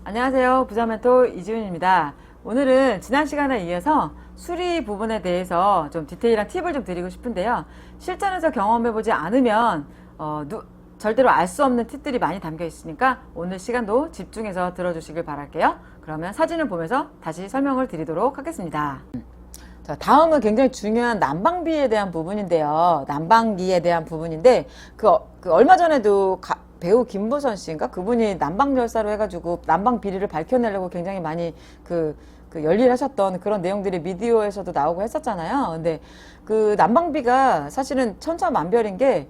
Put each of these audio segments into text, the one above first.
안녕하세요. 부자멘토 이지훈입니다. 오늘은 지난 시간에 이어서 수리 부분에 대해서 좀 디테일한 팁을 좀 드리고 싶은데요. 실전에서 경험해보지 않으면 절대로 알 수 없는 팁들이 많이 담겨 있으니까 오늘 시간도 집중해서 들어주시길 바랄게요. 그러면 사진을 보면서 다시 설명을 드리도록 하겠습니다. 자, 다음은 굉장히 중요한 난방비에 대한 부분인데요. 난방기에 대한 부분인데 얼마 전에도 배우 김보선 씨인가 그분이 난방열사로 해가지고 난방 비리를 밝혀내려고 굉장히 많이 열일하셨던 그런 내용들이 미디어에서도 나오고 했었잖아요. 근데 그 난방비가 사실은 천차만별인 게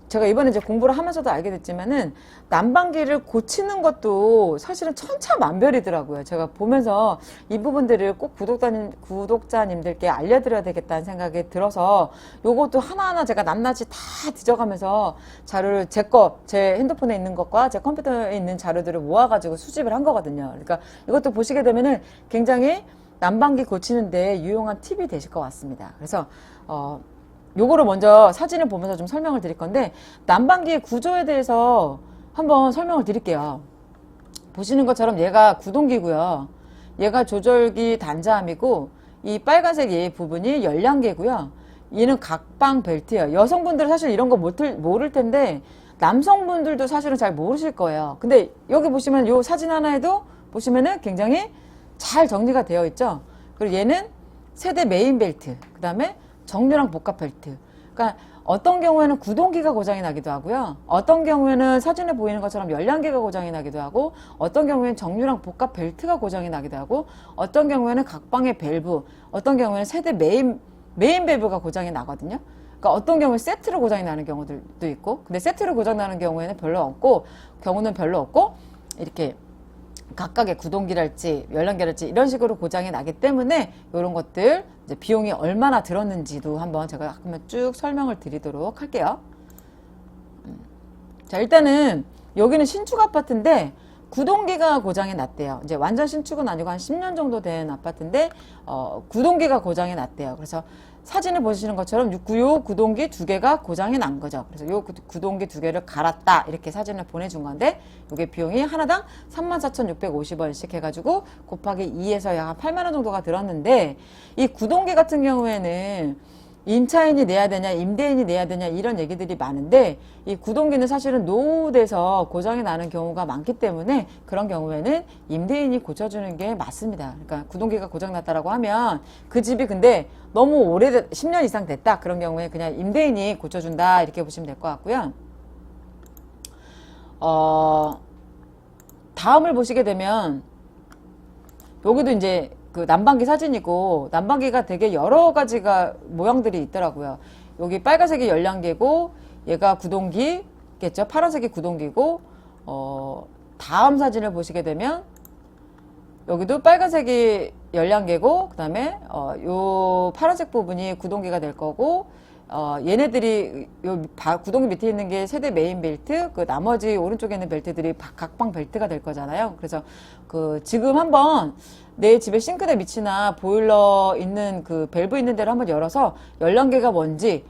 제가 이번에 이제 공부를 하면서도 알게 됐지만은 난방기를 고치는 것도 사실은 천차만별이더라고요. 제가 보면서 이 부분들을 꼭 구독자님들께 알려드려야 되겠다는 생각이 들어서 요것도 하나하나 제가 낱낱이 다 뒤져가면서 자료를 제 핸드폰에 있는 것과 제 컴퓨터에 있는 자료들을 모아가지고 수집을 한 거거든요. 그러니까 이것도 보시게 되면은 굉장히 난방기 고치는데 유용한 팁이 되실 것 같습니다. 그래서 요거를 먼저 사진을 보면서 좀 설명을 드릴 건데 난방기의 구조에 대해서 한번 설명을 드릴게요. 보시는 것처럼 얘가 구동기고요. 얘가 조절기 단자함이고 이 빨간색 얘 부분이 열량계고요. 얘는 각방 벨트예요. 여성분들은 사실 이런 거 모를 텐데 남성분들도 사실은 잘 모르실 거예요. 근데 여기 보시면 요 사진 하나에도 보시면은 굉장히 잘 정리가 되어 있죠. 그리고 얘는 세대 메인 벨트, 그 다음에 정류랑 복합 벨트. 그러니까 어떤 경우에는 구동기가 고장이 나기도 하고요. 어떤 경우에는 사진에 보이는 것처럼 열량계가 고장이 나기도 하고, 어떤 경우에는 정류랑 복합 벨트가 고장이 나기도 하고, 어떤 경우에는 각방의 밸브, 어떤 경우에는 세대 메인 밸브가 고장이 나거든요. 그러니까 어떤 경우에 세트로 고장이 나는 경우들도 있고, 근데 세트로 고장 나는 경우는 별로 없고 이렇게 각각의 구동기랄지 열량계랄지 이런 식으로 고장이 나기 때문에 이런 것들 이제 비용이 얼마나 들었는지도 한번 제가 한번 쭉 설명을 드리도록 할게요. 자, 일단은 여기는 신축 아파트인데 구동기가 고장이 났대요. 이제 완전 신축은 아니고 한 10년 정도 된 아파트인데 구동기가 고장이 났대요. 그래서 사진을 보시는 것처럼 요 구동기 두 개가 고장이 난 거죠. 그래서 요 구동기 두 개를 갈았다 이렇게 사진을 보내준 건데 이게 비용이 하나당 34,650원씩 해가지고 곱하기 2에서 약 8만 원 정도가 들었는데 이 구동기 같은 경우에는 임차인이 내야 되냐 임대인이 내야 되냐 이런 얘기들이 많은데 이 구동기는 사실은 노후돼서 고장이 나는 경우가 많기 때문에 그런 경우에는 임대인이 고쳐주는 게 맞습니다. 그러니까 구동기가 고장났다라고 하면 그 집이 근데 너무 10년 이상 됐다 그런 경우에 그냥 임대인이 고쳐준다 이렇게 보시면 될 것 같고요. 다음을 보시게 되면 여기도 이제 그 난방기 사진이고 난방기가 되게 여러 가지가 모양들이 있더라고요. 여기 빨간색이 열량계고 얘가 구동기겠죠. 파란색이 구동기고 다음 사진을 보시게 되면 여기도 빨간색이 열량계고 그 다음에 요 파란색 부분이 구동기가 될 거고 얘네들이 구동기 밑에 있는 게 세대 메인 벨트, 그 나머지 오른쪽에 있는 벨트들이 각방 벨트가 될 거잖아요. 그래서 지금 한번 내 집에 싱크대 밑이나 보일러 있는 그 밸브 있는 데를 한번 열어서 열량계가 뭔지,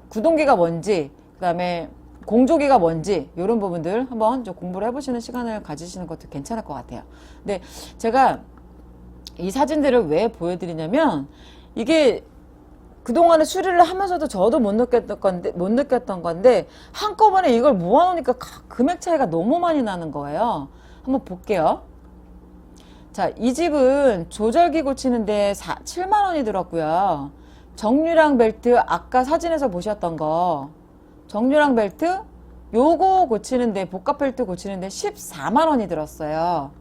구동기가 뭔지, 그 다음에 공조기가 뭔지 이런 부분들 한번 좀 공부를 해보시는 시간을 가지시는 것도 괜찮을 것 같아요. 근데 제가 이 사진들을 왜 보여드리냐면 이게 그동안에 수리를 하면서도 저도 못 느꼈던 건데 한꺼번에 이걸 모아놓으니까 금액 차이가 너무 많이 나는 거예요. 한번 볼게요. 자, 이 집은 조절기 고치는데 7만 원이 들었고요. 정류랑 벨트 아까 사진에서 보셨던 거 정류랑 벨트 요거 고치는데 복합 벨트 고치는데 14만 원이 들었어요.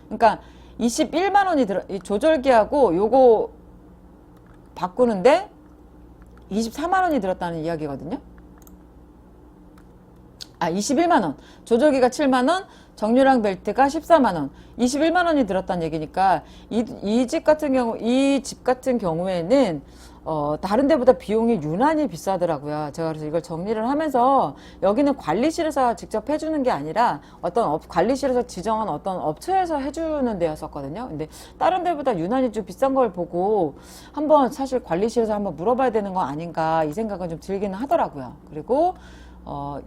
그러니까 21만 원이 이 조절기하고 요거 바꾸는데 24만 원이 들었다는 이야기거든요. 21만 원. 조절기가 7만 원, 정류랑 벨트가 14만 원. 21만 원이 들었다는 얘기니까 이 집 같은 경우에는 다른 데보다 비용이 유난히 비싸더라고요. 제가 그래서 이걸 정리를 하면서 여기는 관리실에서 직접 해주는 게 아니라 관리실에서 지정한 어떤 업체에서 해주는 데였었거든요. 근데 다른 데보다 유난히 좀 비싼 걸 보고 한번 사실 관리실에서 한번 물어봐야 되는 거 아닌가 이 생각은 좀 들기는 하더라고요. 그리고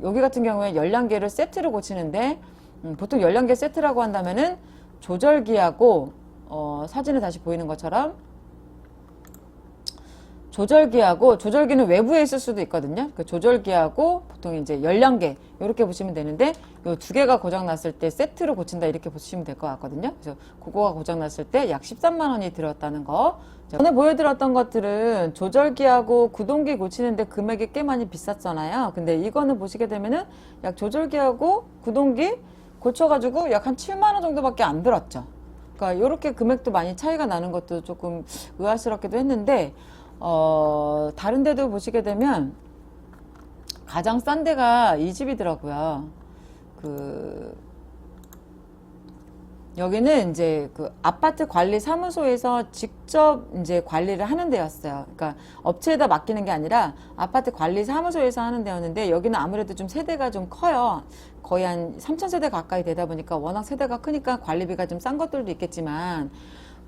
여기 같은 경우에 열량계를 세트로 고치는데 보통 열량계 세트라고 한다면은 조절기하고 사진에 다시 보이는 것처럼 조절기는 외부에 있을 수도 있거든요. 그 조절기하고 보통 이제 열량계 이렇게 보시면 되는데 요 두 개가 고장 났을 때 세트로 고친다 이렇게 보시면 될 것 같거든요. 그래서 그거가 고장 났을 때 약 13만 원이 들었다는 거. 오늘 보여드렸던 것들은 조절기하고 구동기 고치는데 금액이 꽤 많이 비쌌잖아요. 근데 이거는 보시게 되면은 약 조절기하고 구동기 고쳐가지고 약 한 7만 원 정도밖에 안 들었죠. 그러니까 이렇게 금액도 많이 차이가 나는 것도 조금 의아스럽기도 했는데 다른 데도 보시게 되면 가장 싼 데가 이 집이더라고요. 여기는 이제 그 아파트 관리 사무소에서 직접 이제 관리를 하는 데였어요. 그러니까 업체에다 맡기는 게 아니라 아파트 관리 사무소에서 하는 데였는데 여기는 아무래도 좀 세대가 좀 커요. 거의 한 3,000세대 가까이 되다 보니까 워낙 세대가 크니까 관리비가 좀 싼 것들도 있겠지만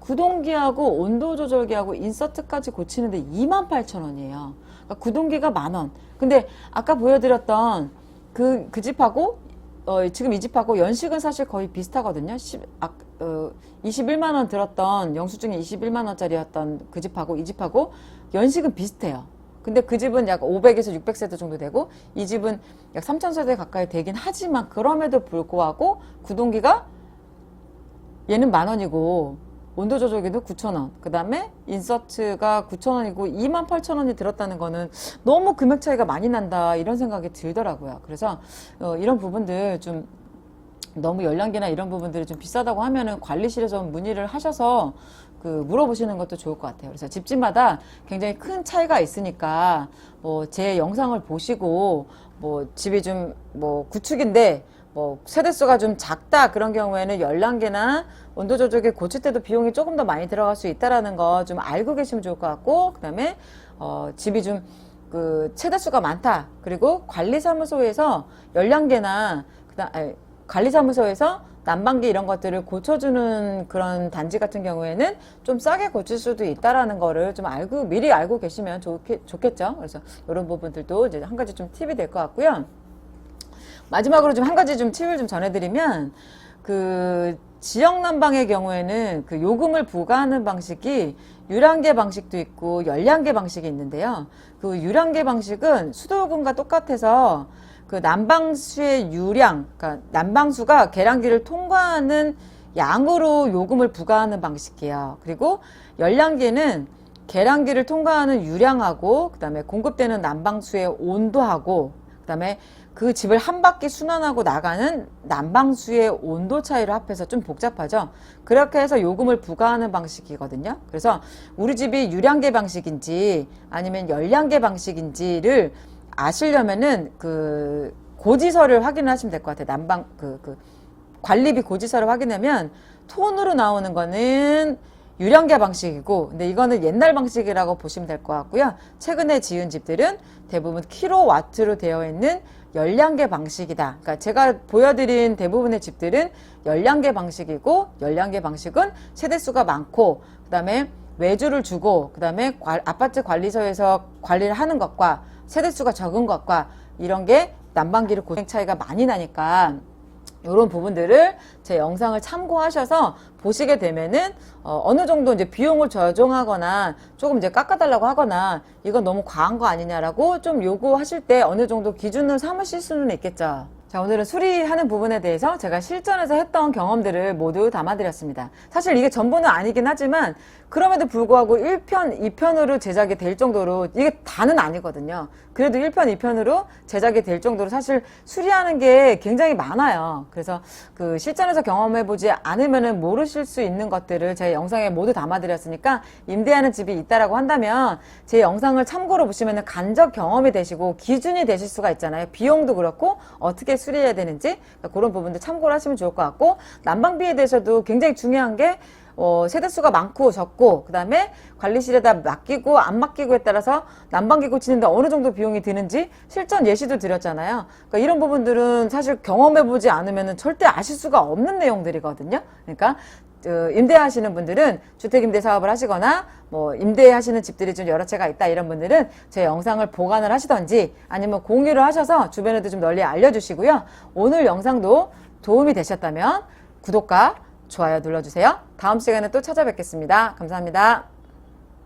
구동기하고 온도 조절기하고 인서트까지 고치는데 28,000원이에요. 그러니까 구동기가 10,000원. 근데 아까 보여드렸던 그 집하고 지금 이 집하고 연식은 사실 거의 비슷하거든요. 21만 원 들었던 영수증이 21만 원짜리였던 그 집하고 이 집하고 연식은 비슷해요. 근데 그 집은 약 500에서 600세대 정도 되고 이 집은 약 3000세대 가까이 되긴 하지만 그럼에도 불구하고 구동기가 얘는 10,000원이고 온도 조절기도 9,000원, 그 다음에 인서트가 9,000원이고 28,000원이 들었다는 거는 너무 금액 차이가 많이 난다 이런 생각이 들더라고요. 그래서 이런 부분들 좀 너무 열량계나 이런 부분들이 좀 비싸다고 하면은 관리실에서 문의를 하셔서 물어보시는 것도 좋을 것 같아요. 그래서 집집마다 굉장히 큰 차이가 있으니까 제 영상을 보시고 집이 좀 구축인데 세대수가 좀 작다 그런 경우에는 열량계나 온도 조절기 고칠 때도 비용이 조금 더 많이 들어갈 수 있다라는 거 좀 알고 계시면 좋을 것 같고, 그 다음에 집이 좀 세대수가 많다, 그리고 관리사무소에서 열량계나 관리사무소에서 난방기 이런 것들을 고쳐주는 그런 단지 같은 경우에는 좀 싸게 고칠 수도 있다라는 거를 좀 미리 알고 계시면 좋겠죠. 그래서 이런 부분들도 이제 한 가지 좀 팁이 될 것 같고요. 마지막으로 좀 한 가지 좀 팁을 좀 전해드리면, 지역 난방의 경우에는 요금을 부과하는 방식이 유량계 방식도 있고 열량계 방식이 있는데요. 유량계 방식은 수도요금과 똑같아서 난방수의 유량, 그러니까 난방수가 계량기를 통과하는 양으로 요금을 부과하는 방식이에요. 그리고 열량계는 계량기를 통과하는 유량하고, 그 다음에 공급되는 난방수의 온도하고, 그 다음에 그 집을 한 바퀴 순환하고 나가는 난방수의 온도 차이를 합해서 좀 복잡하죠. 그렇게 해서 요금을 부과하는 방식이거든요. 그래서 우리 집이 유량계 방식인지 아니면 열량계 방식인지를 아시려면은 고지서를 확인을 하시면 될 것 같아요. 관리비 고지서를 확인하면 톤으로 나오는 거는 유량계 방식이고, 근데 이거는 옛날 방식이라고 보시면 될 것 같고요. 최근에 지은 집들은 대부분 킬로와트로 되어 있는 열량계 방식이다. 그러니까 제가 보여드린 대부분의 집들은 열량계 방식이고, 열량계 방식은 세대수가 많고, 그 다음에 외주를 주고, 그 다음에 아파트 관리소에서 관리를 하는 것과 세대수가 적은 것과 이런 게 난방기를 고생 차이가 많이 나니까 이런 부분들을 제 영상을 참고하셔서 보시게 되면은 어느 정도 이제 비용을 조정하거나 조금 이제 깎아달라고 하거나 이건 너무 과한 거 아니냐라고 좀 요구하실 때 어느 정도 기준을 삼으실 수는 있겠죠. 자, 오늘은 수리하는 부분에 대해서 제가 실전에서 했던 경험들을 모두 담아드렸습니다. 사실 이게 전부는 아니긴 하지만 그럼에도 불구하고 1편, 2편으로 제작이 될 정도로 이게 다는 아니거든요. 그래도 1편, 2편으로 제작이 될 정도로 사실 수리하는 게 굉장히 많아요. 그래서 실전에서 경험해보지 않으면 모르실 수 있는 것들을 제 영상에 모두 담아드렸으니까 임대하는 집이 있다라고 한다면 제 영상을 참고로 보시면 간접 경험이 되시고 기준이 되실 수가 있잖아요. 비용도 그렇고 어떻게 수리해야 되는지 그런 부분도 참고를 하시면 좋을 것 같고, 난방비에 대해서도 굉장히 중요한 게 세대수가 많고 적고, 그 다음에 관리실에다 맡기고 안 맡기고에 따라서 난방기 고치는데 어느 정도 비용이 드는지 실전 예시도 드렸잖아요. 그러니까 이런 부분들은 사실 경험해보지 않으면 절대 아실 수가 없는 내용들이거든요. 그러니까 임대하시는 분들은 주택임대 사업을 하시거나 임대하시는 집들이 좀 여러 채가 있다 이런 분들은 제 영상을 보관을 하시던지 아니면 공유를 하셔서 주변에도 좀 널리 알려주시고요. 오늘 영상도 도움이 되셨다면 구독과 좋아요 눌러주세요. 다음 시간에 또 찾아뵙겠습니다. 감사합니다.